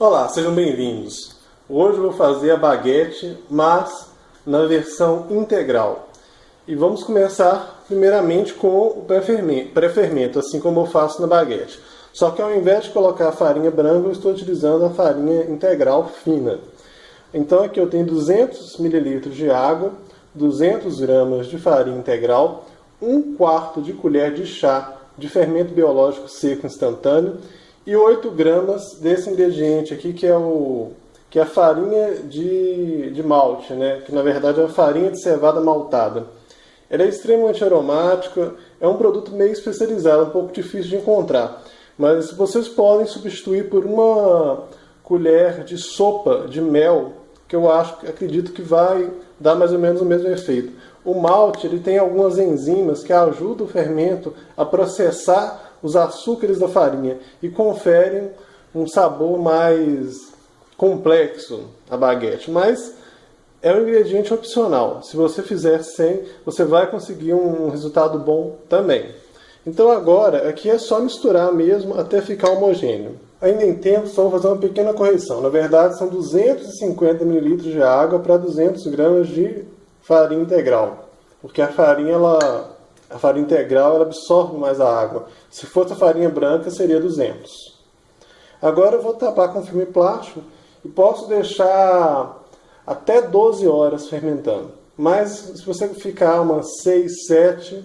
Olá, sejam bem-vindos. Hoje eu vou fazer a baguete, mas na versão integral. E vamos começar primeiramente com o pré-fermento, assim como eu faço na baguete. Só que ao invés de colocar a farinha branca, eu estou utilizando a farinha integral fina. Então aqui eu tenho 200 ml de água, 200 gramas de farinha integral, 1/4 de colher de chá de fermento biológico seco instantâneo e 8 gramas desse ingrediente aqui que é a farinha de malte, né? Que na verdade é a farinha de cevada maltada. Ela é extremamente aromática, é um produto meio especializado, um pouco difícil de encontrar. Mas vocês podem substituir por uma colher de sopa de mel, que eu acredito que vai dar mais ou menos o mesmo efeito. O malte ele tem algumas enzimas que ajudam o fermento a processar os açúcares da farinha e conferem um sabor mais complexo à baguete. Mas é um ingrediente opcional. Se você fizer sem, você vai conseguir um resultado bom também. Então agora, aqui é só misturar mesmo até ficar homogêneo. Ainda em tempo, só vou fazer uma pequena correção. Na verdade, são 250 ml de água para 200 gramas de farinha integral. Porque a farinha integral ela absorve mais a água. Se fosse a farinha branca, seria 200. Agora eu vou tapar com filme plástico e posso deixar até 12 horas fermentando. Mas se você ficar umas 6, 7,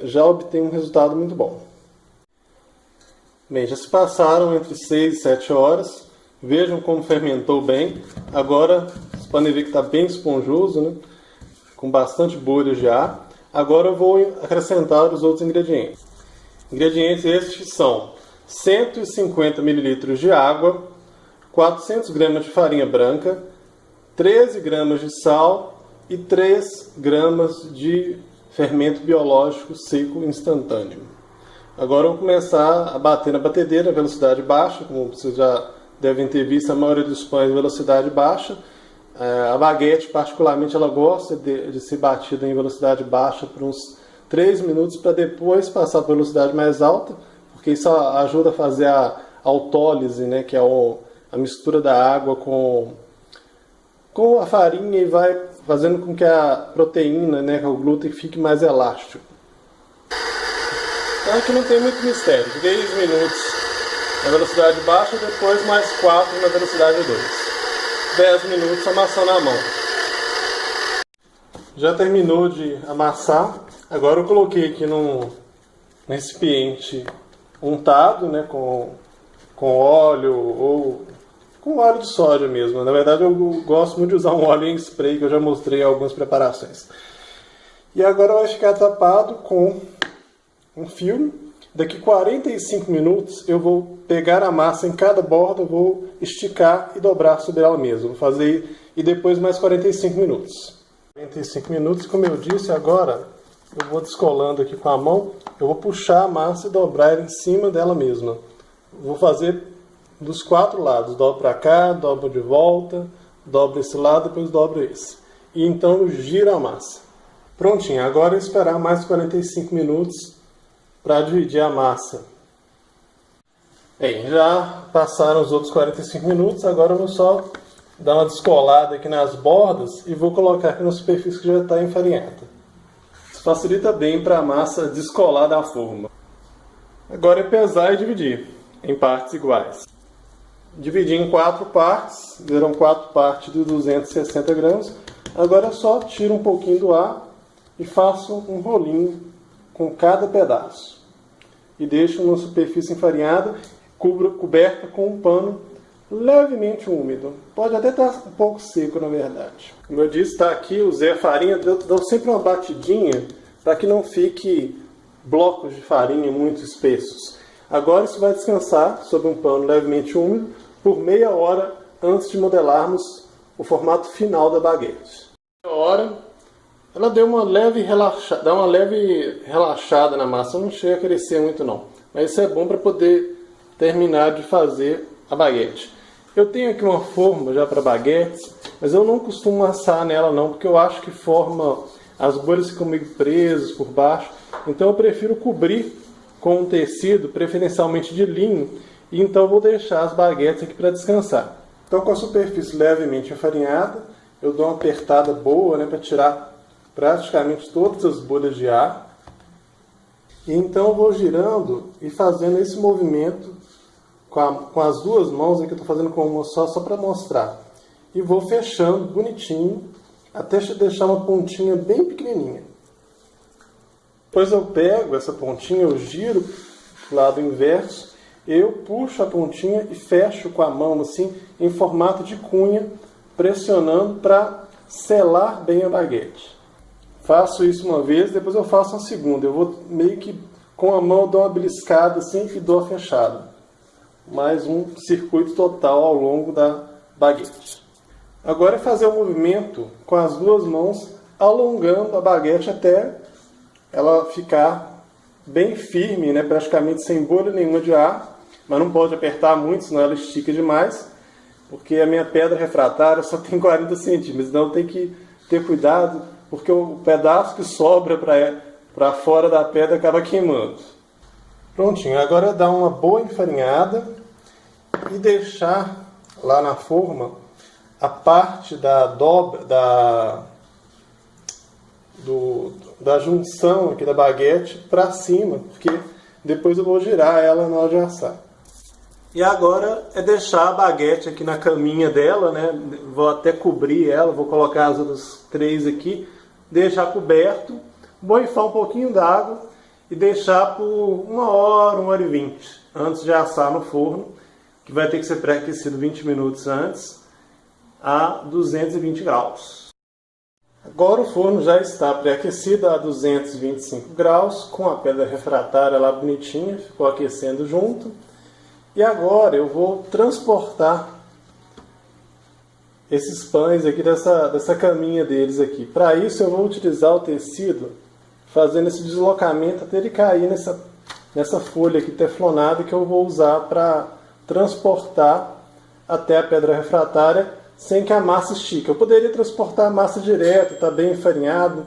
já obtém um resultado muito bom. Bem, já se passaram entre 6 e 7 horas. Vejam como fermentou bem. Agora, vocês podem ver que está bem esponjoso, né? Com bastante bolhas de ar. Agora eu vou acrescentar os outros ingredientes. Ingredientes estes são 150 ml de água, 400 gramas de farinha branca, 13 gramas de sal e 3 gramas de fermento biológico seco instantâneo. Agora eu vou começar a bater na batedeira a velocidade baixa, como vocês já devem ter visto, a maioria dos pães em velocidade baixa. A baguete, particularmente, ela gosta de ser batida em velocidade baixa por uns 3 minutos para depois passar para velocidade mais alta, porque isso ajuda a fazer a autólise, né, que é a mistura da água com a farinha e vai fazendo com que a proteína, né, o glúten, fique mais elástico. Então aqui não tem muito mistério. 3 minutos na velocidade baixa, depois mais 4 na velocidade 2. 10 minutos amassando a mão. Já terminou de amassar. Agora eu coloquei aqui num recipiente untado, né, com óleo ou com óleo de soja mesmo. Na verdade eu gosto muito de usar um óleo em spray, que eu já mostrei em algumas preparações. E agora vai ficar tapado com um filme. Daqui 45 minutos eu vou pegar a massa em cada borda, vou esticar e dobrar sobre ela mesma. Vou fazer e depois mais 45 minutos. 45 minutos, como eu disse, agora eu vou descolando aqui com a mão, eu vou puxar a massa e dobrar ela em cima dela mesma. Vou fazer dos 4 lados, dobro para cá, dobro de volta, dobro esse lado, depois dobro esse. E então eu giro a massa. Prontinho, agora é esperar mais 45 minutos para dividir a massa. Bem, já passaram os outros 45 minutos, agora eu vou só dar uma descolada aqui nas bordas e vou colocar aqui na superfície que já está enfarinhada. Isso facilita bem para a massa descolar da forma. Agora é pesar e dividir em partes iguais. Dividi em 4 partes, deram 4 partes de 260 gramas. Agora só tiro um pouquinho do ar e faço um rolinho com cada pedaço. E deixo numa superfície enfarinhada, coberta com um pano levemente úmido. Pode até estar um pouco seco, na verdade. Como eu disse, está aqui, usei a farinha, dou sempre uma batidinha para que não fique blocos de farinha muito espessos. Agora isso vai descansar sobre um pano levemente úmido por meia hora antes de modelarmos o formato final da baguete. Meia hora, ela deu uma leve relaxada na massa, não chega a crescer muito não. Mas isso é bom para poder terminar de fazer a baguete. Eu tenho aqui uma forma já para baguetes, mas eu não costumo assar nela não, porque eu acho que as bolhas ficam meio presas por baixo. Então eu prefiro cobrir com um tecido, preferencialmente de linho, E então vou deixar as baguetes aqui para descansar. Então, com a superfície levemente enfarinhada, eu dou uma apertada boa, né, para tirar praticamente todas as bolhas de ar. E então eu vou girando e fazendo esse movimento com as duas mãos, aqui eu estou fazendo com uma só para mostrar. E vou fechando bonitinho, até deixar uma pontinha bem pequenininha. Depois eu pego essa pontinha, eu giro para o lado inverso, eu puxo a pontinha e fecho com a mão assim, em formato de cunha, pressionando para selar bem a baguete. Faço isso uma vez, depois eu faço uma segunda. Eu vou meio que com a mão dou uma beliscada assim e dou a fechada. Mais um circuito total ao longo da baguete. Agora é fazer o movimento com as duas mãos, alongando a baguete até ela ficar bem firme, né? Praticamente sem bolha nenhuma de ar. Mas não pode apertar muito, senão ela estica demais. Porque a minha pedra refratária só tem 40 centímetros. Então tem que ter cuidado, porque o pedaço que sobra para fora da pedra acaba queimando. Prontinho, agora dá uma boa enfarinhada e deixar lá na forma a parte da dobra, da junção aqui da baguete para cima, porque depois eu vou girar ela na hora de assar. E agora é deixar a baguete aqui na caminha dela, né? Vou até cobrir ela, vou colocar as outras 3 aqui, deixar coberto, borrifar um pouquinho d'água e deixar por 1 hora e 20 antes de assar no forno, que vai ter que ser pré-aquecido 20 minutos antes, a 220 graus. Agora o forno já está pré-aquecido a 225 graus, com a pedra refratária lá bonitinha, ficou aquecendo junto. E agora eu vou transportar esses pães aqui dessa caminha deles aqui. Para isso eu vou utilizar o tecido, fazendo esse deslocamento até ele cair nessa folha aqui teflonada que eu vou usar para transportar até a pedra refratária sem que a massa estique. Eu poderia transportar a massa direto, está bem enfarinhado,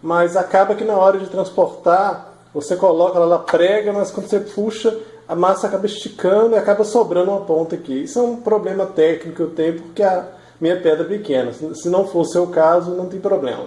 mas acaba que na hora de transportar você coloca ela prega, mas quando você puxa a massa acaba esticando e acaba sobrando uma ponta aqui. Isso é um problema técnico que eu tenho porque a minha pedra é pequena. Se não for o seu caso, não tem problema.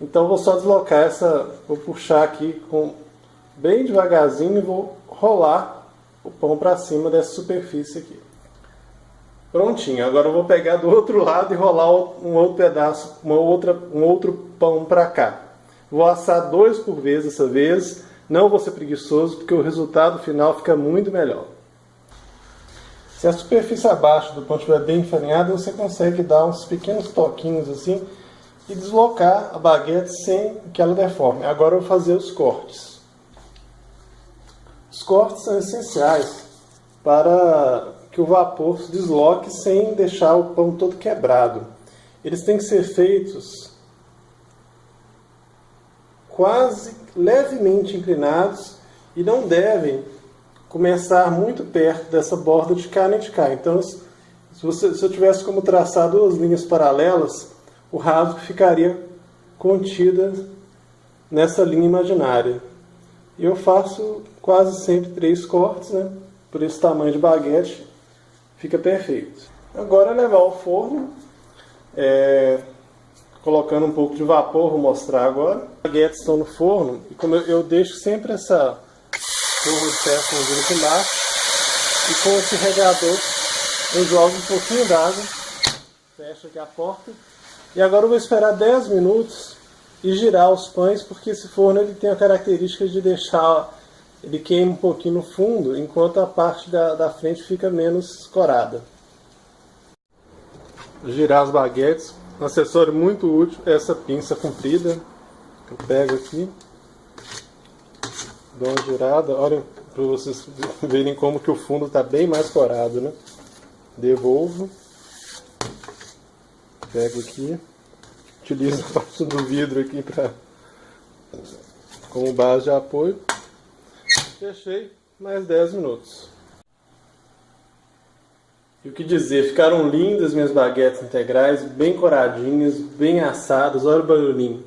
Então vou só deslocar vou puxar aqui bem devagarzinho e vou rolar o pão para cima dessa superfície aqui. Prontinho, agora eu vou pegar do outro lado e rolar um outro pedaço, um outro pão para cá. Vou assar 2 por vez dessa vez. Não vou ser preguiçoso, porque o resultado final fica muito melhor. Se a superfície abaixo do pão estiver bem enfarinhada, você consegue dar uns pequenos toquinhos assim e deslocar a baguete sem que ela deforme. Agora eu vou fazer os cortes. Os cortes são essenciais para que o vapor se desloque sem deixar o pão todo quebrado. Eles têm que ser feitos quase levemente inclinados e não devem começar muito perto dessa borda de cá nem de cá. Então, se eu tivesse como traçar 2 linhas paralelas, o rasgo ficaria contida nessa linha imaginária. E eu faço quase sempre 3 cortes, né? Por esse tamanho de baguete, fica perfeito. Agora é levar ao forno, colocando um pouco de vapor, vou mostrar agora. As baguetes estão no forno, e como eu deixo sempre essa forma de ferro aqui embaixo, e com esse regador eu jogo um pouquinho d'água, fecho aqui a porta, e agora eu vou esperar 10 minutos e girar os pães, porque esse forno ele tem a característica de deixar, ele queima um pouquinho no fundo, enquanto a parte da frente fica menos escorada. Girar as baguetes. Um acessório muito útil é essa pinça comprida. Eu pego aqui, dou uma girada, olha para vocês verem como que o fundo está bem mais corado, né? Devolvo, pego aqui, utilizo a parte do vidro aqui como base de apoio. Fechei, mais 10 minutos. E o que dizer, ficaram lindas minhas baguetes integrais, bem coradinhas, bem assadas, olha o barulhinho.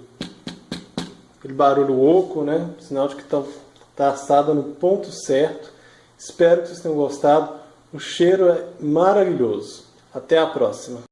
Aquele barulho oco, né? Sinal de que tá assada no ponto certo. Espero que vocês tenham gostado. O cheiro é maravilhoso. Até a próxima!